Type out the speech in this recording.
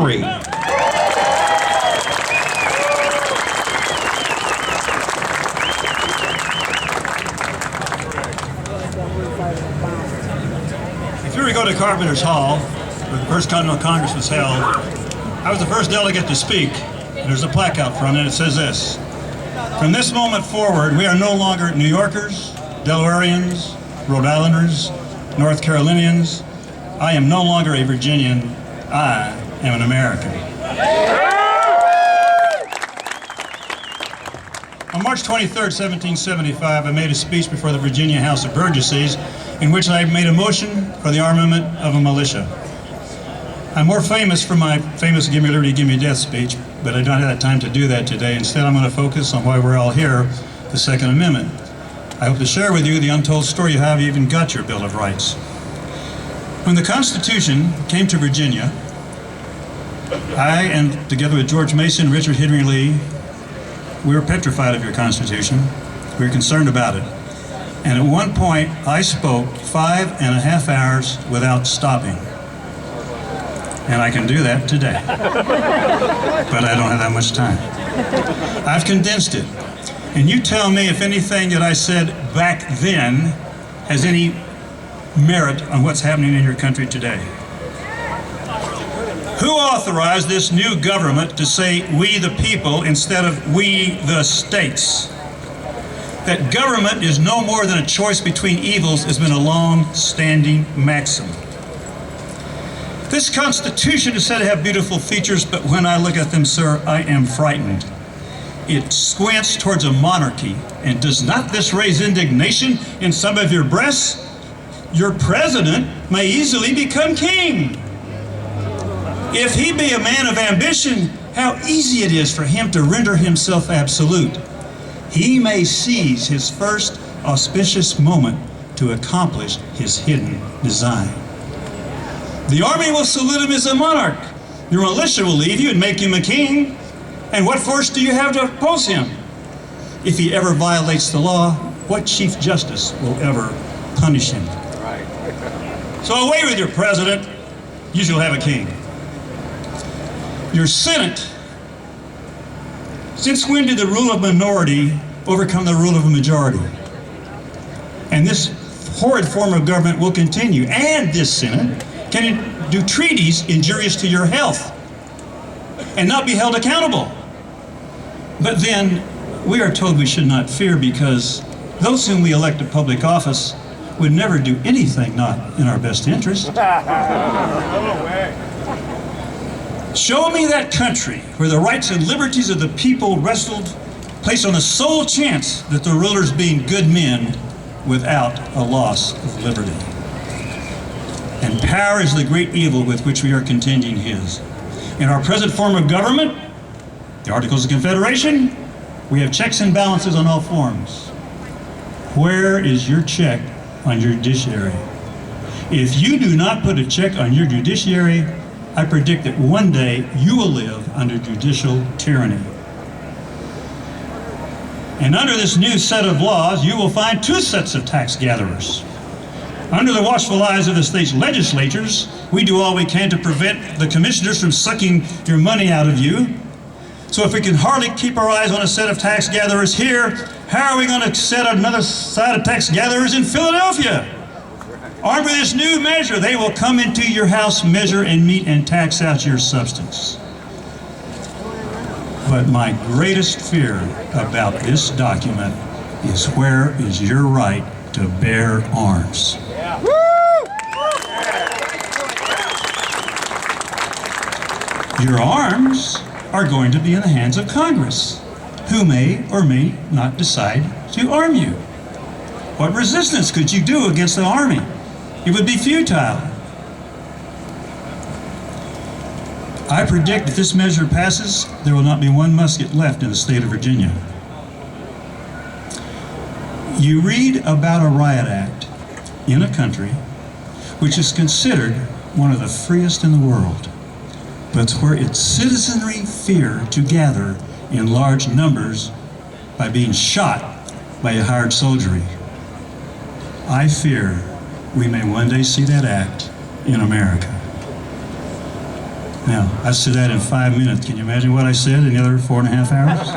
Henry. If you were to go to Carpenter's Hall, where the First Continental Congress was held, I was the first delegate to speak. There's a plaque out front, and it says this: "From this moment forward, we are no longer New Yorkers, Delawareans, Rhode Islanders, North Carolinians. I am no longer a Virginian. I am an American." On March 23rd, 1775, I made a speech before the Virginia House of Burgesses in which I made a motion for the armament of a militia. I'm more famous for my famous "Give me liberty, give me death" speech, but I don't have time to do that today. Instead, I'm going to focus on why we're all here, the Second Amendment. I hope to share with you the untold story of how you even got your Bill of Rights. When the Constitution came to Virginia, I, and together with George Mason and Richard Henry Lee, we were petrified of your Constitution. We were concerned about it. And at one point, I spoke 5.5 hours without stopping. And I can do that today. But I don't have that much time. I've condensed it. And you tell me if anything that I said back then has any merit on what's happening in your country today. Who authorized this new government to say "we the people" instead of "we the states"? That government is no more than a choice between evils has been a long-standing maxim. This Constitution is said to have beautiful features, but when I look at them, sir, I am frightened. It squints towards a monarchy, and does not this raise indignation in some of your breasts? Your president may easily become king. If he be a man of ambition, how easy it is for him to render himself absolute. He may seize his first auspicious moment to accomplish his hidden design. The army will salute him as a monarch. Your militia will leave you and make him a king. And what force do you have to oppose him? If he ever violates the law, what Chief Justice will ever punish him? So away with your president, you shall have a king. Your Senate, since when did the rule of minority overcome the rule of a majority? And this horrid form of government will continue. And this Senate can do treaties injurious to your health and not be held accountable. But then we are told we should not fear, because those whom we elect to public office would never do anything not in our best interest. Show me that country where the rights and liberties of the people wrestled, placed on the sole chance that the rulers being good men without a loss of liberty. And power is the great evil with which we are contending his. In our present form of government, the Articles of Confederation, we have checks and balances on all forms. Where is your check on your judiciary? If you do not put a check on your judiciary, I predict that one day you will live under judicial tyranny. And under this new set of laws, you will find two sets of tax gatherers. Under the watchful eyes of the state's legislatures, we do all we can to prevent the commissioners from sucking your money out of you. So if we can hardly keep our eyes on a set of tax gatherers here, how are we going to set another set of tax gatherers in Philadelphia? Armed with this new measure, they will come into your house, measure and meet and tax out your substance. But my greatest fear about this document is, where is your right to bear arms? Your arms are going to be in the hands of Congress, who may or may not decide to arm you. What resistance could you do against the army? It would be futile. I predict if this measure passes, there will not be one musket left in the state of Virginia. You read about a riot act in a country which is considered one of the freest in the world, but where its citizenry fear to gather in large numbers by being shot by a hired soldiery. I fear we may one day see that act in America. Now, I said that in 5 minutes. Can you imagine what I said in the other 4.5 hours?